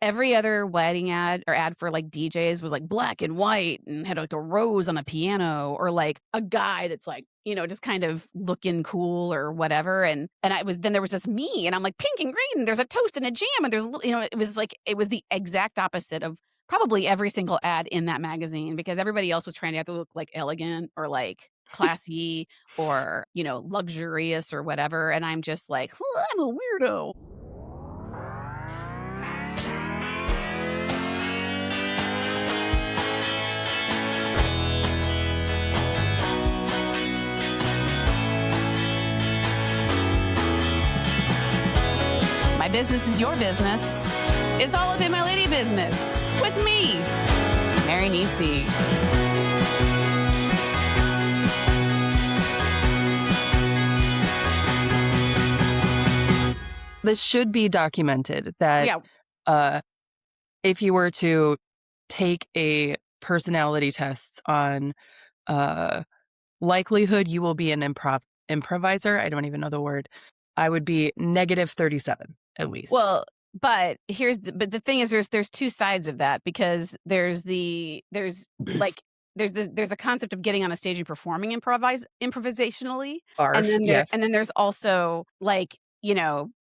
every other wedding ad or ad for like DJs was like black and white and had like a rose on a piano or like a guy that's like, just kind of looking cool or whatever. And I was then there was this me and I'm like pink and green. There's a toast and a jam and there's it was the exact opposite of probably every single ad in that magazine because everybody else was trying to have to look like elegant or like classy or, luxurious or whatever. And I'm just like, I'm a weirdo. My business is your business. It's all up in my lady business with me, Mary Nisi. This should be documented that if you were to take a personality test on likelihood you will be an improviser, I don't even know the word, I would be negative 37 at least. Well, but the thing is there's two sides of that because there's a concept of getting on a stage and performing improvisationally. Barf, yes. And then there's also like,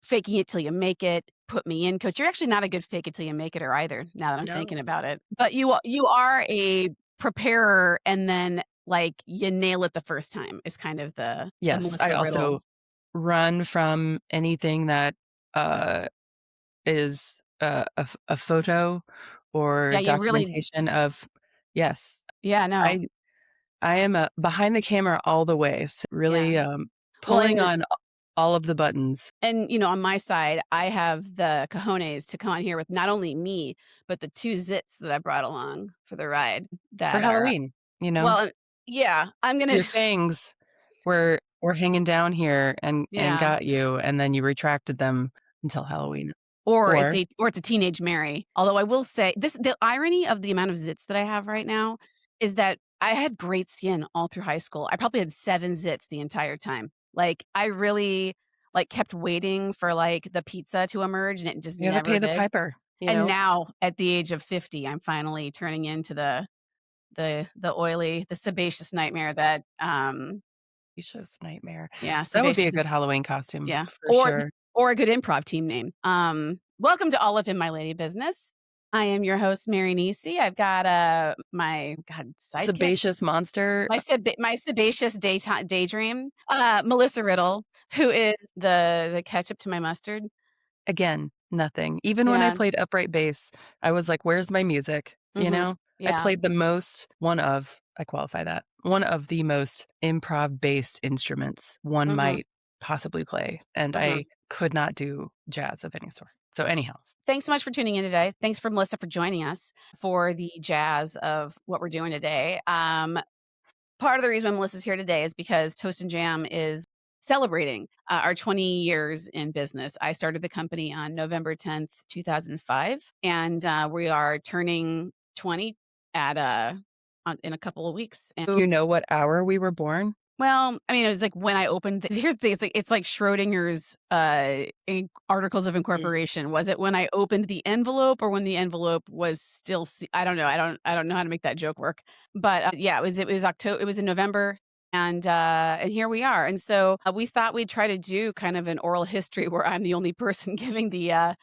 faking it till you make it, put me in, coach. You're actually not a good fake it till you make it either, now that I'm thinking about it. But you are a preparer and then like you nail it the first time is kind of the Yes, I also Riddle. Run from anything that is a photo or documentation of, yes. Yeah, no. I am behind the camera all the way, so really pulling on all of the buttons. And, on my side, I have the cojones to come on here with not only me, but the 2 zits that I brought along for the ride. For Halloween, Well, yeah, I'm going to... Your fangs were hanging down here and got you, and then you retracted them until Halloween. Or it's a teenage Mary. Although I will say the irony of the amount of zits that I have right now is that I had great skin all through high school. I probably had 7 zits the entire time. Like I really kept waiting for like the pizza to emerge and it just never pay the did. piper. And now at the age of 50, I'm finally turning into the oily, the sebaceous nightmare that Sebaceous nightmare. Yeah, that would be a good Halloween costume. Yeah, for sure. Or a good improv team name. Welcome to All Up in My Lady Business. I am your host, Mary Nisi. I've got my sidekick, sebaceous monster, my sebaceous daydream, Melissa Riddle, who is the ketchup to my mustard. Again, nothing. Even when I played upright bass, I was like, "Where's my music?" Yeah. I played I qualify that, one of the most improv-based instruments one might possibly play, and I could not do jazz of any sort. So anyhow. Thanks so much for tuning in today. Thanks for Melissa for joining us for the jazz of what we're doing today. Part of the reason Melissa's here today is because Toast and Jam is celebrating our 20 years in business. I started the company on November 10th, 2005, and we are turning 20 in a couple of weeks. And do you know what hour we were born? Well, I mean, it was like when I opened. Here's the thing: it's like Schrodinger's articles of incorporation. Was it when I opened the envelope, or when the envelope was still? I don't know. I don't know how to make that joke work. But yeah, it was October. It was in November, and here we are. And so we thought we'd try to do kind of an oral history where I'm the only person giving the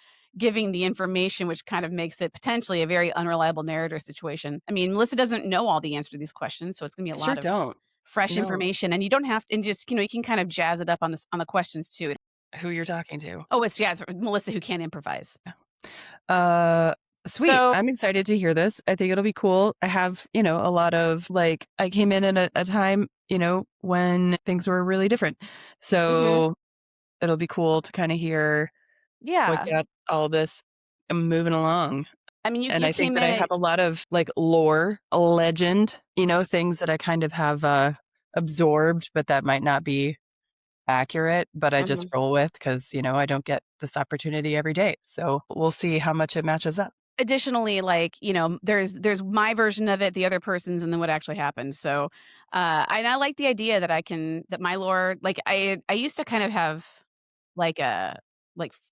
information, which kind of makes it potentially a very unreliable narrator situation. I mean, Melissa doesn't know all the answers to these questions, so it's going to be a lot of fresh information, and you don't have, and just you can kind of jazz it up on the questions too. Who you're talking to? Oh, it's Melissa who can't improvise. Sweet. So, I'm excited to hear this. I think it'll be cool. I have a lot of I came in at a time when things were really different, so it'll be cool to kind of hear what got all this moving along. I mean, I think that I have a lot of lore, legend, things that I kind of have absorbed, but that might not be accurate, but I just roll with because, I don't get this opportunity every day. So we'll see how much it matches up. Additionally, there's my version of it, the other person's, and then what actually happened. So, and I like the idea that that my lore, I used to kind of have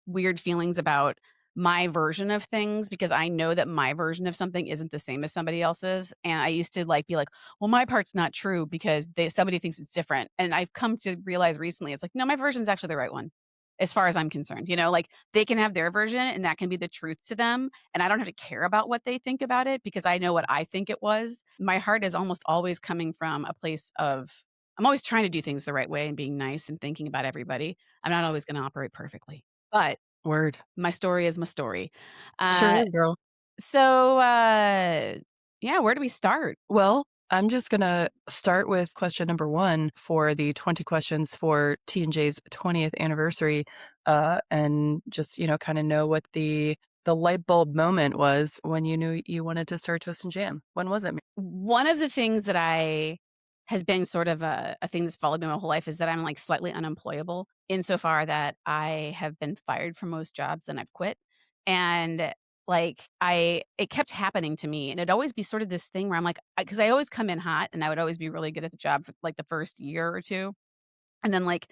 weird feelings about my version of things because I know that my version of something isn't the same as somebody else's, and I used to, like, be like, "Well, my part's not true because somebody thinks it's different," and I've come to realize recently, it's like, "No, my version's actually the right one." As far as I'm concerned, like, they can have their version, and that can be the truth to them, and I don't have to care about what they think about it because I know what I think it was. My heart is almost always coming from a place of I'm always trying to do things the right way and being nice and thinking about everybody. I'm not always gonna operate perfectly, but Word. my story is my story. Sure Uh, is, girl. so, yeah, where do we start? Well, I'm just gonna start with question number 1 for the 20 questions for T&J's 20th anniversary, and just, kinda know what the light bulb moment was when you knew you wanted to start Toast and Jam. When was it? One of the things that I has been sort of a thing that's followed me my whole life is that I'm, like, slightly unemployable insofar that I have been fired from most jobs and I've quit. And, like, it kept happening to me, and it'd always be sort of this thing where I'm like, because I always come in hot, and I would always be really good at the job for, like, the first year or 2, and then, like,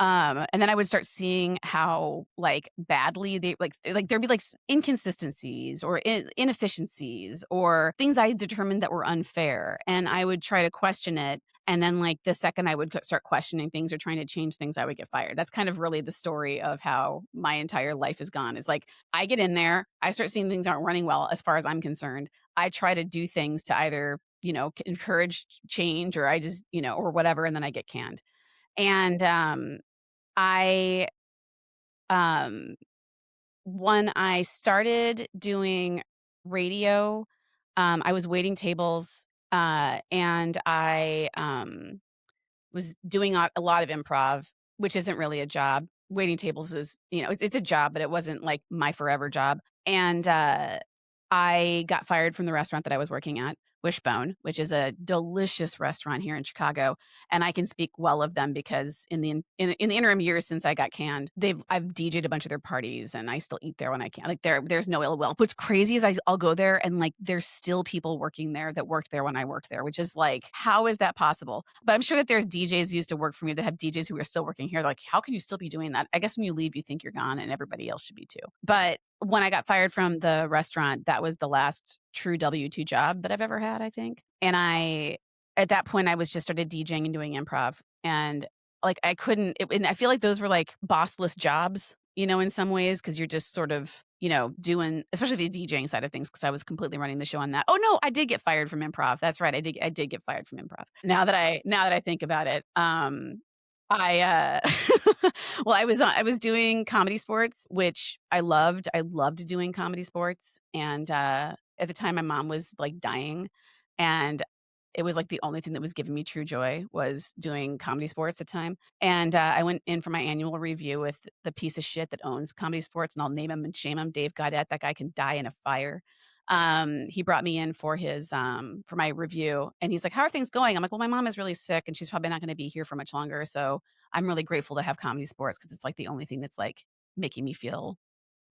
and then I would start seeing how, like, badly there'd be, like, inconsistencies or inefficiencies or things I determined that were unfair, and I would try to question it, and then, like, the second I would start questioning things or trying to change things, I would get fired. That's kind of really the story of how my entire life has gone, is, like, I get in there, I start seeing things aren't running well as far as I'm concerned. I try to do things to either, encourage change or I just, or whatever, and then I get canned. And, I, um when I started doing radio, I was waiting tables, and I, was doing a lot of improv, which isn't really a job. Waiting tables is, it's a job, but it wasn't, like, my forever job, and, I got fired from the restaurant that I was working at, Wishbone, which is a delicious restaurant here in Chicago, and I can speak well of them because in the interim years since I got canned, I've DJ'd a bunch of their parties, and I still eat there when I can. Like, there's no ill will. What's crazy is I'll go there and, like, there's still people working there that worked there when I worked there, which is like, how is that possible? But I'm sure that there's DJs who used to work for me that have DJs who are still working here. Like, how can you still be doing that? I guess when you leave, you think you're gone, and everybody else should be too. But when I got fired from the restaurant, that was the last true W-2 job that I've ever had, I think. And at that point, I was just started DJing and doing improv. And, like, I couldn't, and I feel like those were like bossless jobs, in some ways, because you're just sort of, doing, especially the DJing side of things, because I was completely running the show on that. Oh no, I did get fired from improv. That's right. I did get fired from improv. Now that I think about it, I, well, I was doing comedy sports, which I loved. I loved doing comedy sports, and, at the time, my mom was, like, dying, and it was, like, the only thing that was giving me true joy was doing comedy sports at the time, and, I went in for my annual review with the piece of shit that owns comedy sports, and I'll name him and shame him, Dave Gaudette. That guy can die in a fire. He brought me in for for my review, and he's like, "How are things going?" I'm like, "Well, my mom is really sick, and she's probably not gonna be here for much longer, so I'm really grateful to have comedy sports because it's, like, the only thing that's, like, making me feel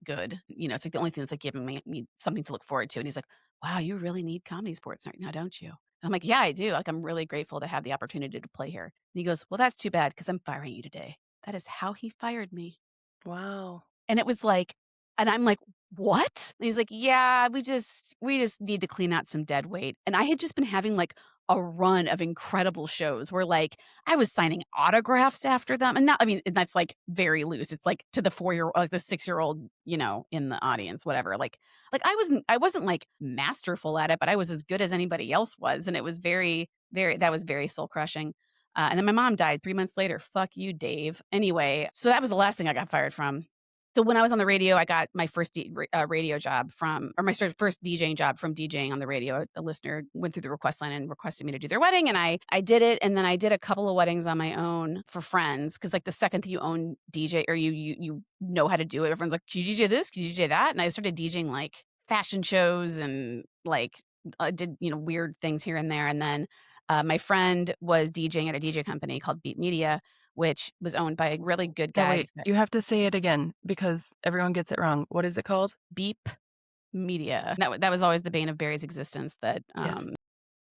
good." It's, like, the only thing that's, like, giving me something to look forward to, and he's like, "Wow, you really need comedy sports right now, don't you?" And I'm like, "Yeah, I do, like, I'm really grateful to have the opportunity to play here." And he goes, "Well, that's too bad because 'cause I'm firing you today." That is how he fired me. Wow. And it was like, and I'm like, "What?" And he's like, "Yeah, we just need to clean out some dead weight." And I had just been having, like, a run of incredible shows where, like, I was signing autographs after them, and not, I mean, and that's, like, very loose. It's, like, to the 4-year, like, the 6-year-old, in the audience, whatever. Like, I wasn't, like, masterful at it, but I was as good as anybody else was, and it was very, very, that was very soul crushing. And then my mom died 3 months later. Fuck you, Dave. Anyway, so that was the last thing I got fired from. So when I was on the radio, I got my first radio job or my first DJing job from DJing on the radio. A listener went through the request line and requested me to do their wedding, and I did it, and then I did a couple of weddings on my own for friends, because, like, the second that you own DJ or you know how to do it, everyone's like, "Can you DJ this? Can you DJ that?" And I started DJing, like, fashion shows and, like, did, weird things here and there, and then, my friend was DJing at a DJ company called Beat Media, which was owned by really good Now wait, guys. you have to say it again because everyone gets it wrong. What is it called? Beep Media. That was always the bane of Barry's existence, that, Yes.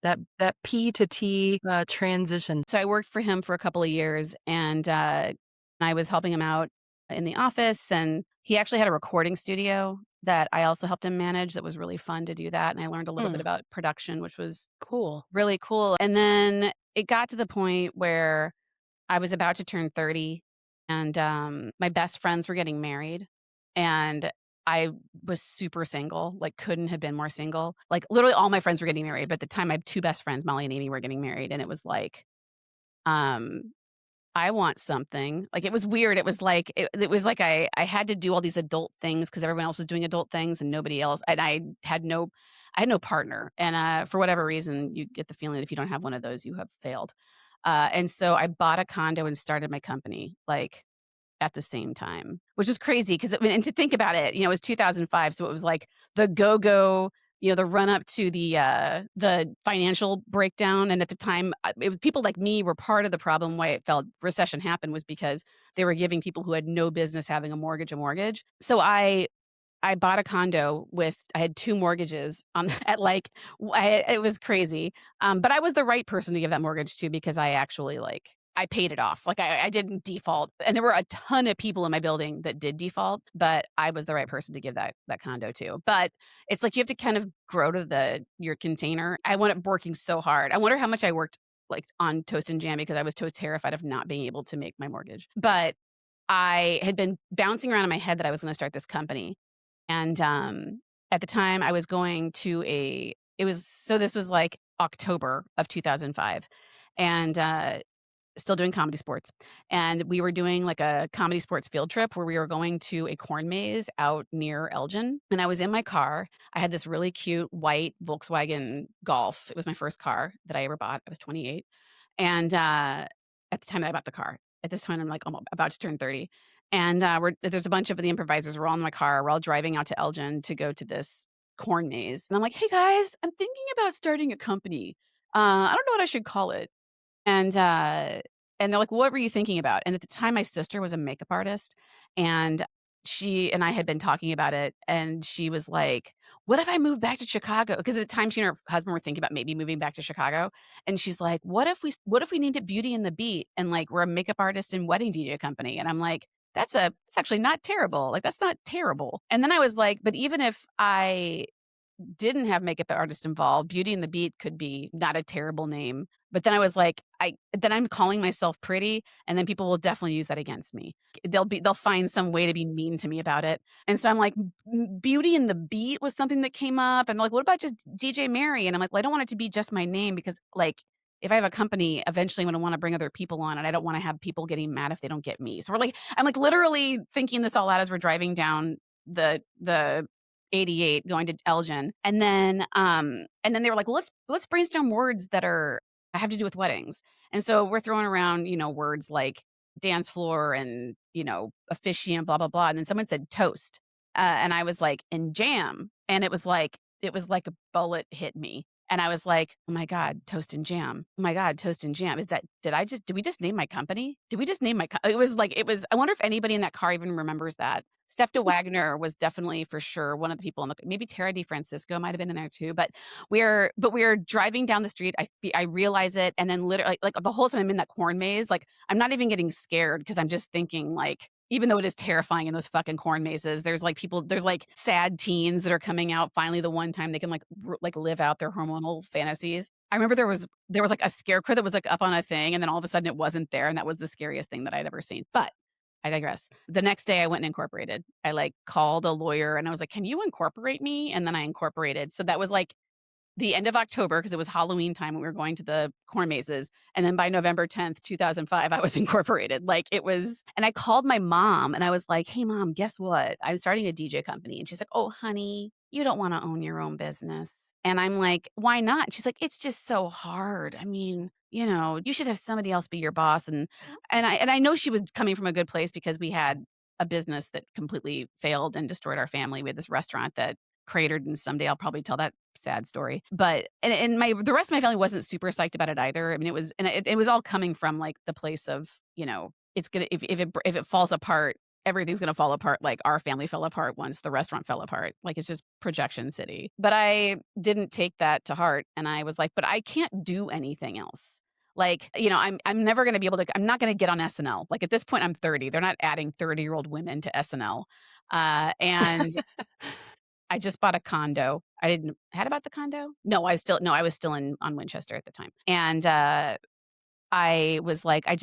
That P to T, transition. so I worked for him for a couple of years, and, I was helping him out in the office, and he actually had a recording studio that I also helped him manage that was really fun to do that, and I learned a little bit Mm, about production, which was cool. really cool, and then it got to the point where I was about to turn 30, and, my best friends were getting married, and I was super single, like, couldn't have been more single. Like, literally all my friends were getting married, but at the time, my 2 best friends, Molly and Amy, were getting married, and it was like, um, I want something. Like, it was weird. It was like I had to do all these adult things because everyone else was doing adult things and nobody else, and I had no partner, and, for whatever reason, you get the feeling that if you don't have one of those, you have failed. And so I bought a condo and started my company, like, at the same time, which was crazy because I mean, and to think about it, it was 2005, so it was like the go-go, the run up to the financial breakdown, and at the time, it was people like me were part of the problem why it felt recession happened was because they were giving people who had no business having a mortgage. So I bought a condo with I had 2 mortgages on at, like it was crazy, but I was the right person to give that mortgage to because I actually, like I paid it off. Like, I didn't default, and there were a ton of people in my building that did default, but I was the right person to give that condo to. But it's like you have to kind of grow to your container. I wound up working so hard. I wonder how much I worked, like, on toast and jam because I was so terrified of not being able to make my mortgage. But I had been bouncing around in my head that I was gonna start this company, and, at the time, I was going to a it was so this was, like, October of 2005, and, still doing comedy sports, and we were doing, like, a comedy sports field trip where we were going to a corn maze out near Elgin, and I was in my car. I had this really cute white Volkswagen Golf. It was my first car that I ever bought. I was 28, and, at the time that I bought the car. At this point, I'm, like, about to turn 30, and, there's a bunch of the improvisers. We're all in my car. We're all driving out to Elgin to go to this corn maze, and I'm like, "Hey, guys, I'm thinking about starting a company. I don't know what I should call it." And, and they're like, "What were you thinking about?" And at the time, my sister was a makeup artist, and she and I had been talking about it, and she was like, "What if I move back to Chicago?" Because at the time, she and her husband were thinking about maybe moving back to Chicago, and she's like, what if we named it Beauty and the Beat, and, like, we're a makeup artist and wedding DJ company?" And I'm like, That's actually not terrible, like, that's not terrible." And then I was like, "But even if I didn't have makeup artist involved, Beauty and the Beat could be not a terrible name." But then I was like, I'm calling myself pretty, and then people will definitely use that against me. They'll find some way to be mean to me about it. And so I'm like, Beauty and the Beat was something that came up, and they're like, "What about just DJ Mary?" And I'm like, "Well, I don't want it to be just my name because, like, if I have a company, eventually I'm gonna wanna bring other people on, and I don't wanna have people getting mad if they don't get me." So I'm, like, literally thinking this all out as we're driving down the 88 going to Elgin. And then they were like, "Well, let's brainstorm words that have to do with weddings." And so we're throwing around, words like dance floor and, officiant, blah, blah, blah. And then someone said toast. And I was like, and jam. And it was like a bullet hit me. And I was like, "Oh my God, toast and jam. Oh my God, toast and jam. Did we just name my company? Did we just name I wonder if anybody in that car even remembers that. Stepta Wagner was definitely for sure one of the people maybe Tara DeFrancisco might have been in there too, but we're driving down the street, I realize it, and then literally, like, the whole time I'm in that corn maze, like, I'm not even getting scared because 'cause I'm just thinking, like, even though it is terrifying in those fucking corn mazes, there's, like, sad teens that are coming out finally the one time they can, like, live out their hormonal fantasies. I remember there was, like, a scarecrow that was, like, up on a thing, and then all of a sudden it wasn't there, and that was the scariest thing that I'd ever seen, but I digress. The next day I went and incorporated. I, like, called a lawyer and I was like, "Can you incorporate me?" And then I incorporated. So that was, like, the end of October because it was Halloween time when we were going to the corn mazes, and then by November 10th, 2005, I was incorporated. Like, it was and I called my mom and I was like, "Hey, mom, guess what? I'm starting a DJ company." And she's like, "Oh, honey, you don't wanna own your own business." And I'm like, "Why not?" She's like, "It's just so hard. I mean, you should have somebody else be your boss." And I know she was coming from a good place because we had a business that completely failed and destroyed our family. We had this restaurant that cratered, and someday I'll probably tell that sad story. But and my the rest of my family wasn't super psyched about it either. I mean, it was all coming from, like, the place of, it's gonna if it falls apart, everything's gonna fall apart like our family fell apart once the restaurant fell apart. Like, it's just projection city. But I didn't take that to heart, and I was like, "But I can't do anything else." Like, I'm never gonna be able to I'm not gonna get on SNL. Like, at this point, I'm 30. They're not adding 30-year-old women to SNL. And I just bought a condo. I didn't had about the condo? No, I was still in on Winchester at the time. And, I was like, I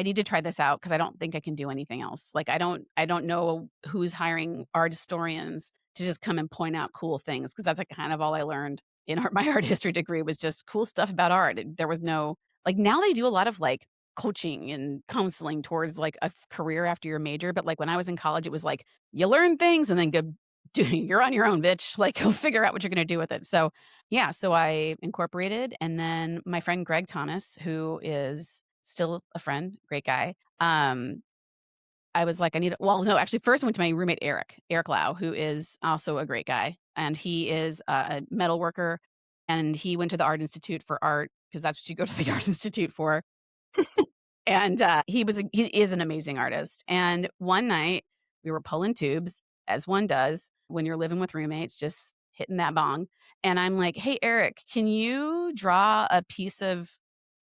need to try this out because I don't think I can do anything else. Like, I don't know who's hiring art historians to just come and point out cool things because that's, like, kind of all I learned in my art history degree was just cool stuff about art. There was no like, now they do a lot of, like, coaching and counseling towards, like, a career after your major, but, like, when I was in college, it was like, you learn things and then go do you're on your own, bitch. Like, go figure out what you're gonna do with it. So, yeah, so I incorporated, and then my friend Greg Thomas, who is still a friend, great guy, I was like, no, actually, first I went to my roommate, Eric Lau, who is also a great guy, and he is a metal worker, and he went to the Art Institute for art because that's what you go to the Art Institute for, and, he is an amazing artist, and one night, we were pulling tubes, as one does when you're living with roommates, just hitting that bong, and I'm like, "Hey, Eric, can you draw a piece of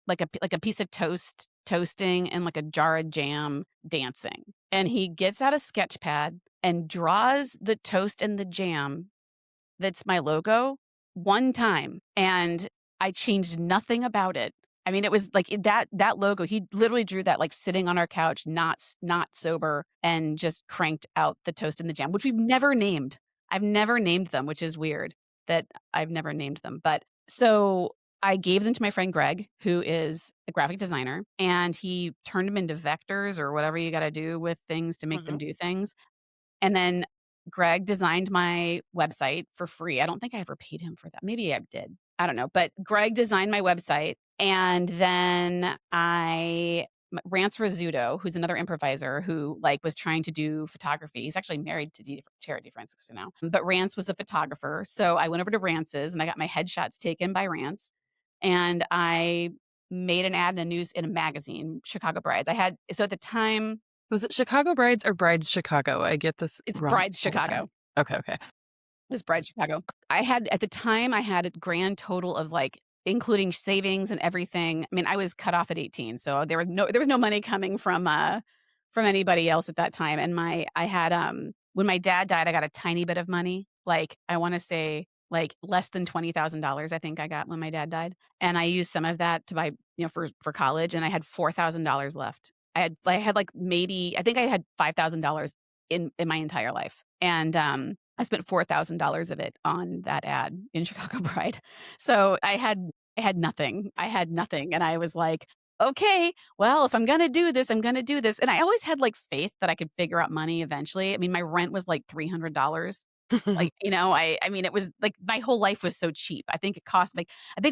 like a piece of toast toasting and, like, a jar of jam dancing?" And he gets out a sketch pad and draws the toast and the jam that's my logo one time, and I changed nothing about it. I mean, it was like that logo, he literally drew that, like, sitting on our couch, not sober, and just cranked out the toast and the jam, which we've never named. I've never named them, which is weird that I've never named them, but so I gave them to my friend Greg, who is a graphic designer, and he turned them into vectors or whatever you gotta do with things to make them Mhm. do things. And then Greg designed my website for free. I don't think I ever paid him for that. Maybe I did. I don't know. But Greg designed my website. And then Rance Rizzuto, who's another improviser who like was trying to do photography. He's actually married to Charity Francisco now. But Rance was a photographer. So I went over to Rance's and I got my headshots taken by Rance. And I made an ad in a magazine, Chicago Brides. So at the time, Was it Chicago Brides or Brides Chicago? I get this it's wrong Brides all the time. Chicago. Okay, okay. Was Bride Chicago. At the time, I had a grand total of, like, including savings and everything. I mean, I was cut off at 18, so there was no money coming from anybody else at that time, and I had, when my dad died, I got a tiny bit of money, like, I wanna say, like, less than $20,000 I think I got when my dad died, and I used some of that to buy, for college, and I had $4,000 left. I had, like, maybe I think I had $5,000 in my entire life, and, I spent $4,000 of it on that ad in Chicago Bride. So I had nothing. I had nothing, and I was like, "Okay, well, if I'm gonna do this, I'm gonna do this." And I always had, like, faith that I could figure out money eventually. I mean, my rent was, like, $300. Like, I mean, it was like, my whole life was so cheap. I think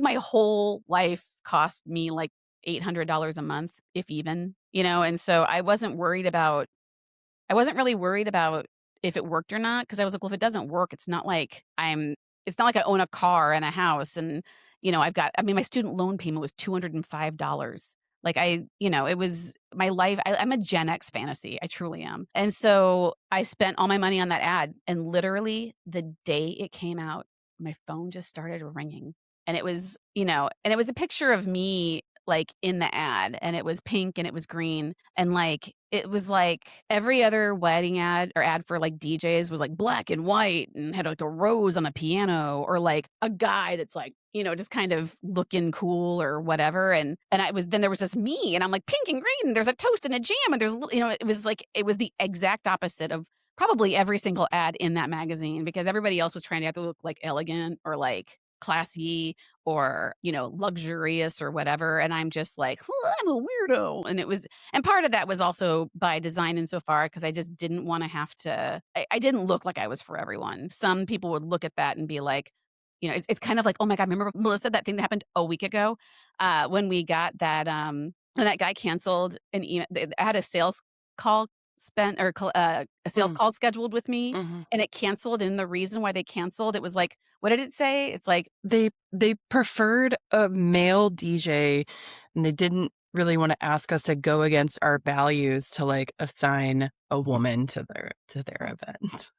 my whole life cost me, like, $800 a month, if even, and so I wasn't really worried about if it worked or not because I was like, "Well, if it doesn't work, it's not like I own a car and a house and, my student loan payment was $205." Like, it was my life. I'm a Gen X fantasy, I truly am. And so, I spent all my money on that ad, and literally the day it came out, my phone just started ringing. And it was a picture of me, like, in the ad, and it was pink and it was green, and, like, it was like every other wedding ad or ad for, like, DJs was, like, black and white and had, like, a rose on a piano or, like, a guy that's, like, just kind of looking cool or whatever, and there was this me, and I'm, like, pink and green, and there's a toast and a jam, and there's a little it was the exact opposite of probably every single ad in that magazine because everybody else was trying to either look, like, elegant or, like, classy or, luxurious or whatever, and I'm just like, "Well, I'm a weirdo," and part of that was also by design insofar because I just didn't wanna have to I didn't look like I was for everyone. Some people would look at that and be like, it's kind of like, "Oh my god, remember, Melissa, that thing that happened a week ago?" When we got that, when that guy canceled I had a sales call a sales Mm, call scheduled with me, mhm. and it canceled, and the reason why they canceled, it was like what did it say? It's like They preferred a male DJ, and they didn't really wanna ask us to go against our values to, like, assign a woman to their event.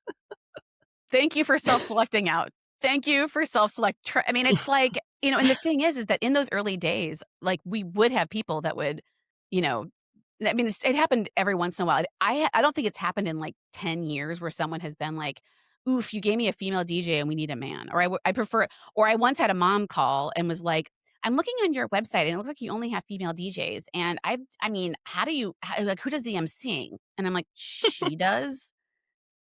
thank you for self-selecting out. Thank you for self-select I mean, it's like, and the thing is that in those early days, like, we would have people that would, you know I mean, it happened every once in a while. I don't think it's happened in, like, 10 years where someone has been like, "Oof, you gave me a female DJ and we need a man," or I prefer or I once had a mom call and was like, "I'm looking on your website and it looks like you only have female DJs, and I mean, how do you like, who does the emceeing?" And I'm like, "She does?"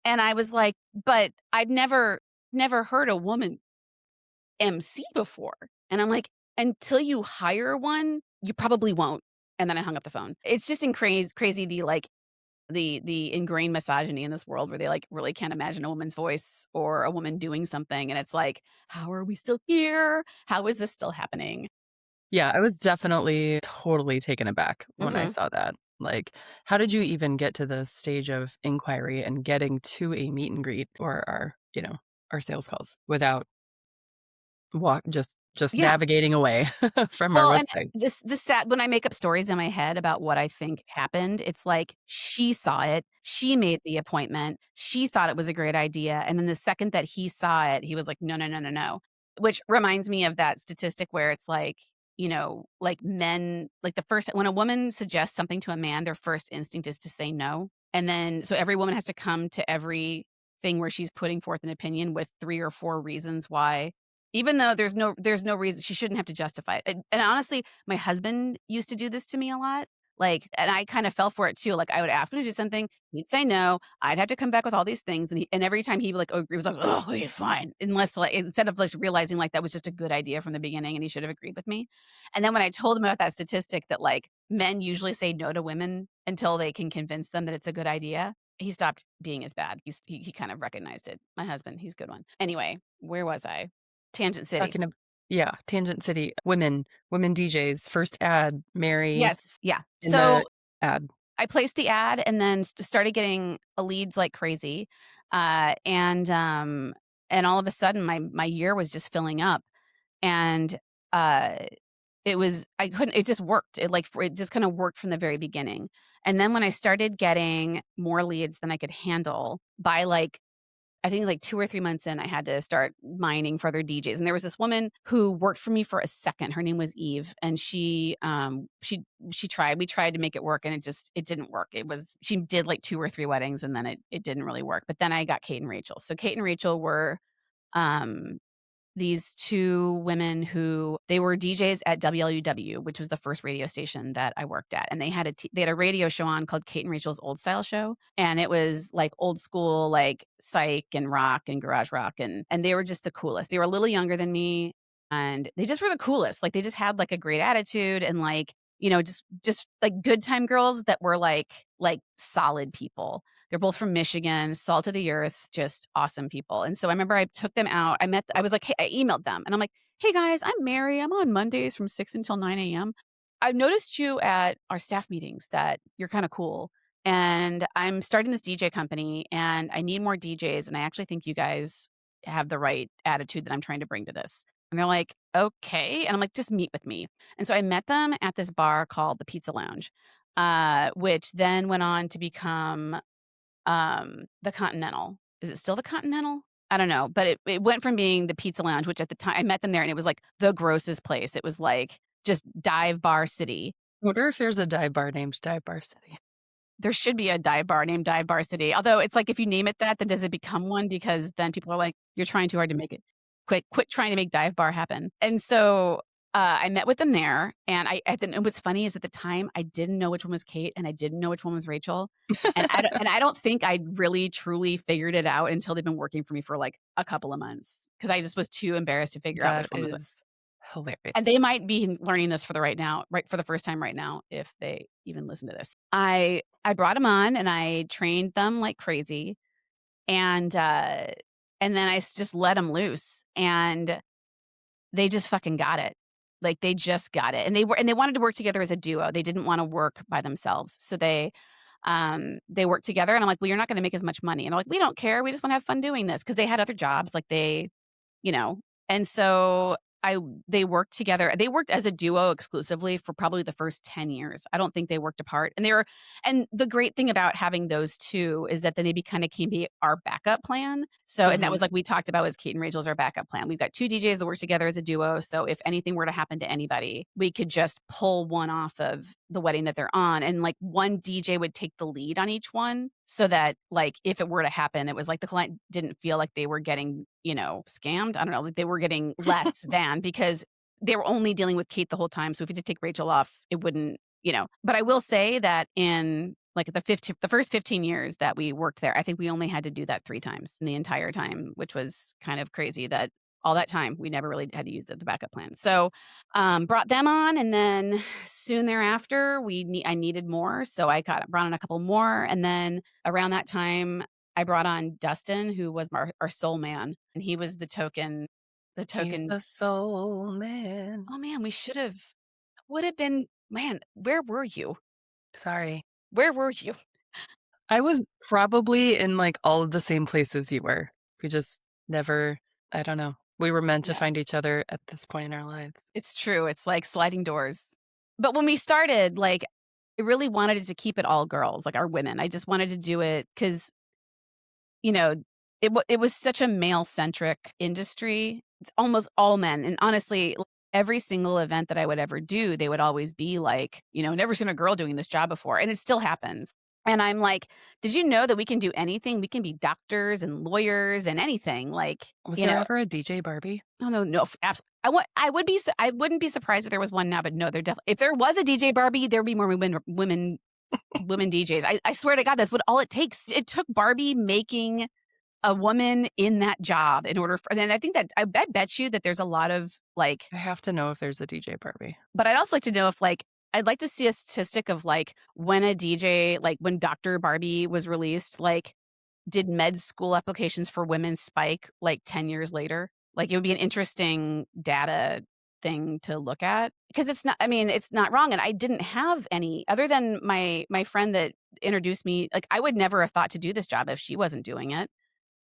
And I was like, "But I've never heard a woman MC before." And I'm like, "Until you hire one, you probably won't." And then I hung up the phone. It's just in crazy the, like, the ingrained misogyny in this world where they, like, really can't imagine a woman's voice or a woman doing something, and it's like, "How are we still here? How is this still happening?" Yeah, I was definitely totally taken aback when I Mhm. saw that. Like, how did you even get to the stage of inquiry and getting to a meet and greet or our sales calls without just Yeah. navigating away from our Well, and website? this sad when I make up stories in my head about what I think happened, it's like she saw it, she made the appointment, she thought it was a great idea, and then the second that he saw it, he was like, "No, no, no, no, no." Which reminds me of that statistic where it's like, like men like the first when a woman suggests something to a man, their first instinct is to say no, and then so every woman has to come to every thing where she's putting forth an opinion with 3 or 4 reasons why even though there's no reason she shouldn't have to justify it, and honestly, my husband used to do this to me a lot, like and I kinda fell for it too, like, I would ask him to do something, he'd say no, I'd have to come back with all these things, and every time he would, like, agree, was like, "Oh, okay, fine," unless, like instead of, like, realizing, like, that was just a good idea from the beginning and he should have agreed with me, and then when I told him about that statistic that, like, men usually say no to women until they can convince them that it's a good idea, he stopped being as bad. He kind of recognized it. My husband, he's a good one. Anyway, where was I? Tangent City. Talking ab Yeah, Tangent City, women DJs, first ad, Mary Yes, yeah. in the So, ad. I placed the ad and then started getting leads like crazy, uh, and, um, and all of a sudden, my year was just filling up, and, uh, it just worked. It just kinda worked from the very beginning, and then when I started getting more leads than I could handle by, like, I think like 2 or 3 months in, I had to start mining for other DJs, and there was this woman who worked for me for a second. Her name was Eve, and she tried we tried to make it work, and it didn't work. She did like 2 or 3 weddings, and then it didn't really work, but then I got Kate and Rachel. So Kate and Rachel were, um these 2 women who they were DJs at WLUW, which was the first radio station that I worked at, and they had a radio show on called Kate and Rachel's Old Style Show, and it was, like, old school, like, psych and rock and garage rock, and they were just the coolest. They were a little younger than me, and they just were the coolest. Like, they just had, like, a great attitude and, like, just, like, good time girls that were, like, solid people. They're both from Michigan, salt of the earth, just awesome people, and so I remember I took them out. I was like, "Hey," I emailed them, and I'm like, "Hey, guys, I'm Mary. I'm on Mondays from 6 until 9 a.m. I've noticed you at our staff meetings that you're kinda cool, and I'm starting this DJ company, and I need more DJs, and I actually think you guys have the right attitude that I'm trying to bring to this." And they're like, "Okay." And I'm like, "Just meet with me." And so I met them at this bar called the Pizza Lounge, which then went on to become the Continental. Is it still the Continental? I don't know, but it went from being the Pizza Lounge, which at the time I met them there and it was like the grossest place. It was like just dive bar city. I wonder if there's a dive bar named Dive Bar City. There should be a dive bar named Dive Bar City. Although it's like if you name it that, then does it become one? Because then people are like, "You're trying too hard to make it. Quit trying to make dive bar happen." And so, I met with them there, and and what's funny is at the time, I didn't know which one was Kate, and I didn't know which one was Rachel, and I don't think I really truly figured it out until they've been working for me for, like, a couple of months because I just was too embarrassed to figure out which That one was what. is And hilarious. they might be learning this right for the first time right now if they even listen to this. I brought them on and I trained them like crazy, and, uh, and then just let them loose, and they just fucking got it. Like, they just got it, and they wanted to work together as a duo. They didn't wanna work by themselves, so they worked together, and I'm like, "Well, you're not gonna make as much money," and they're like, "We don't care, we just wanna have fun doing this," because they had other jobs, like, you know? And so I they worked together. They worked as a duo exclusively for probably the first 10 years. I don't think they worked apart. And the great thing about having those 2 is that then they kinda became our backup plan. So and that Mhm. was like we talked about as Kate and Rachel's our backup plan. We've got 2 DJs that work together as a duo, so if anything were to happen to anybody, we could just pull one off of the wedding that they're on, and, like, one DJ would take the lead on each one so that, like, if it were to happen, it was like the client didn't feel like they were getting, scammed. I don't know, like, they were getting less than because they were only dealing with Kate the whole time, so if you did take Rachel off, it wouldn't. But I will say that in, like, the first 15 years that we worked there, I think we only had to do that 3 times in the entire time, which was kind of crazy that all that time, we never really had to use the backup plan. So, brought them on, and then soon thereafter, I needed more, so I brought on a couple more, and then around that time, I brought on Dustin, who was our soul man, and he was the token. He's the soul man. Oh, man, would have been man, where were you? Sorry. Where were you? I was probably in, like, all of the same places you were. We just never I don't know. We were meant to Yeah, find each other at this point in our lives. it's true, it's like sliding doors. But when we started, like, I really wanted to keep it all girls, like, our women. I just wanted to do it because. You know, it was such a male-centric industry. It's almost all men, and honestly, every single event that I would ever do, they would always be like, "Never seen a girl doing this job before," and it still happens. And I'm like, "Did you know that we can do anything? We can be doctors and lawyers and anything." Like, Was there ever a DJ Barbie? oh, no, no, I wouldn't be surprised if there was one now, but no, there definitely if there was a DJ Barbie, there would be more women DJs. I swear to God, that's what all it takes. It took Barbie making a woman in that job in order for and then I think that I bet you that there's a lot of, like I have to know if there's a DJ Barbie. but I'd also like to know if, like I'd like to see a statistic of, like, when a DJ like, when Doctor Barbie was released, like, did med school applications for women spike, like, 10 years later? Like, it would be an interesting data thing to look at because it's not wrong, and I didn't have any other than my friend that introduced me like, I would never have thought to do this job if she wasn't doing it.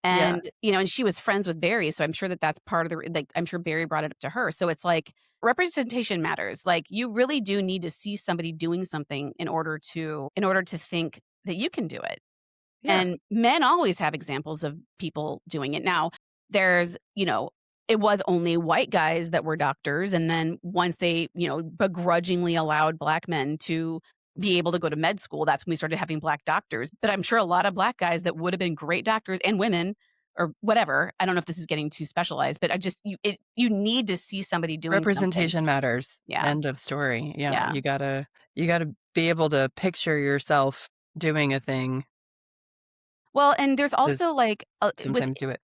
Yeah. And she was friends with Barry, so I'm sure that that's part of I'm sure Barry brought it up to her. So it's like representation matters. Like you really do need to see somebody doing something in order to think that you can do it. Yeah. And men always have examples of people doing it. Now, there's, it was only white guys that were doctors. And then once they, begrudgingly allowed black men to be able to go to med school, that's when we started having black doctors. But I'm sure a lot of black guys that would have been great doctors and women or whatever. I don't know if this is getting too specialized, but you need to see somebody doing something. Representation matters. Yeah. End of story. Yeah, Yeah. you gotta be able to picture yourself doing a thing Well, and there's to also like sometimes do it.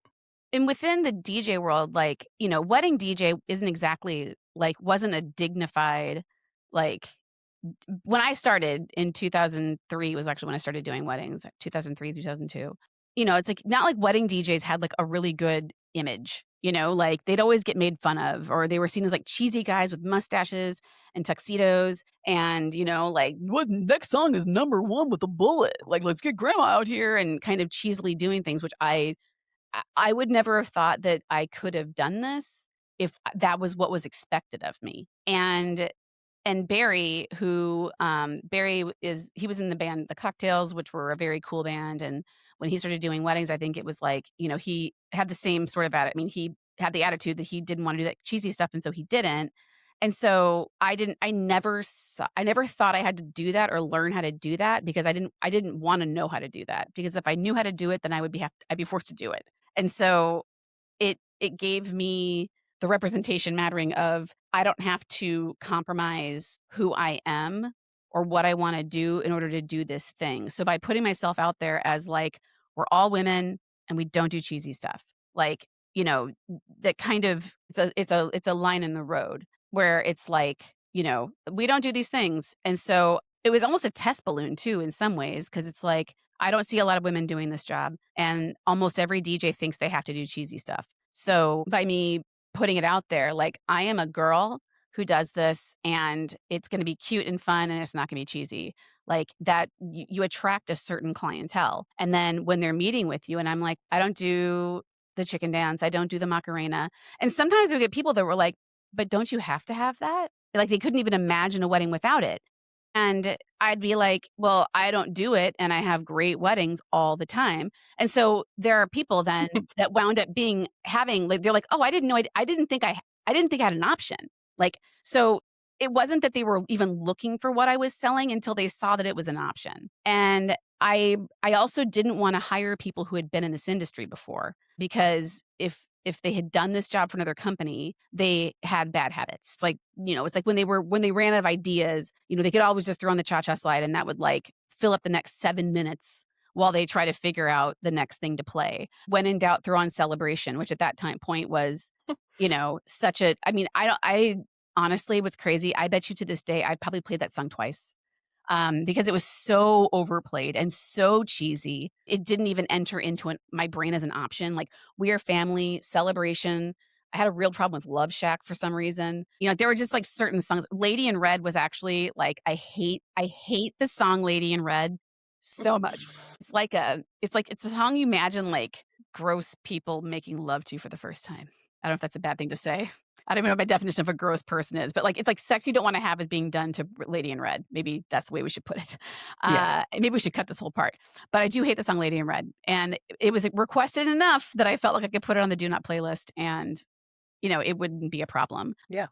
and within the DJ world, like, wedding DJ isn't exactly like wasn't a dignified like when I started in 2003 was actually when I started doing weddings, like 2003, 2002. It's like not like wedding DJs had like a really good image, like they'd always get made fun of or they were seen as like cheesy guys with mustaches and tuxedos and, like what next song is number 1 with a bullet? Like let's get grandma out here and kind of cheesily doing things which I would never have thought that I could have done this if that was what was expected of me. And Barry, Barry is he was in the band The Cocktails, which were a very cool band. And when he started doing weddings, I think it was like, he had the same sort of attitude. I mean, he had the attitude that he didn't want to do that cheesy stuff, and so he didn't. And so I never thought I had to do that or learn how to do that because I didn't want to know how to do that. Because if I knew how to do it, then I'd be forced to do it. And so it gave me the representation mattering of I don't have to compromise who I am or what I want to do in order to do this thing. So by putting myself out there as like we're all women and we don't do cheesy stuff. Like, that kind of it's a line in the road where it's like, we don't do these things. And so it was almost a test balloon too in some ways because it's like I don't see a lot of women doing this job and almost every DJ thinks they have to do cheesy stuff. So by me putting it out there, like I am a girl who does this and it's going to be cute and fun and it's not going to be cheesy. Like that you attract a certain clientele. And then when they're meeting with you and I'm like, I don't do the chicken dance, I don't do the Macarena. And sometimes we get people that were like, "But don't you have to have that?" Like, they couldn't even imagine a wedding without it. And I'd be like, "Well, I don't do it, and I have great weddings all the time." And so there are people then that wound up having like, they're like, "Oh, I didn't know I didn't think I had an option." Like, so it wasn't that they were even looking for what I was selling until they saw that it was an option. And I also didn't wanna hire people who had been in this industry before, because if they had done this job for another company, they had bad habits. It's like, it's like when they ran out of ideas, they could always just throw on the cha-cha slide, and that would, like, fill up the next 7 minutes while they try to figure out the next thing to play. When in doubt, throw on Celebration, which at that time point was, such a I mean, I honestly, what's crazy, I bet you to this day, I probably played that song twice, because it was so overplayed and so cheesy. It didn't even enter into my brain as an option. Like, We Are Family, Celebration. I had a real problem with Love Shack for some reason. There were just like certain songs. Lady in Red was actually like, I hate the song Lady in Red so much. It's a song you imagine like gross people making love to for the first time. I don't know if that's a bad thing to say. I don't even know what my definition of a gross person is, but, like, it's like sex you don't wanna have is being done to Lady in Red. Maybe that's the way we should put it. Yes. And maybe we should cut this whole part. But I do hate the song Lady in Red, and it was requested enough that I felt like I could put it on the do not playlist, and, it wouldn't be a problem. Yeah.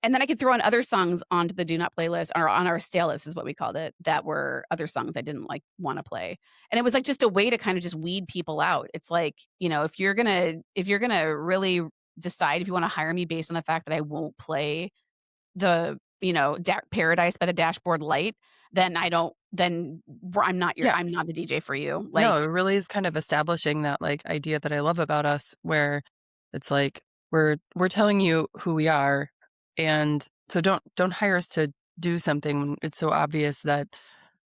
And then I could throw in other songs onto the do not playlist, or on our stale list is what we called it, that were other songs I didn't, like, wanna play. And it was, like, just a way to kinda just weed people out. It's like, if you're gonna really decide if you wanna hire me based on the fact that I won't play the, Paradise by the Dashboard Light, then I don't then Yeah. I'm not the DJ for you. No, Like. it really is kind of establishing that, like, idea that I love about us where it's like we're telling you who we are, and so don't hire us to do something when it's so obvious that,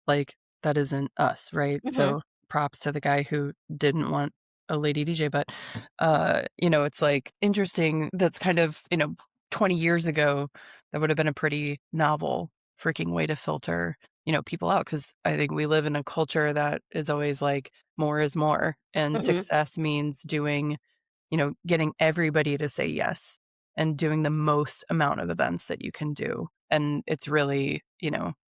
like, that isn't us, right? Mhm, So, props to the guy who didn't want a lady DJ, but, it's, like, interesting that's kind of, 20 years ago, that would have been a pretty novel freaking way to filter, people out because I think we live in a culture that is always like, more is more, and mhm. success means doing getting everybody to say yes and doing the most amount of events that you can do. And it's really,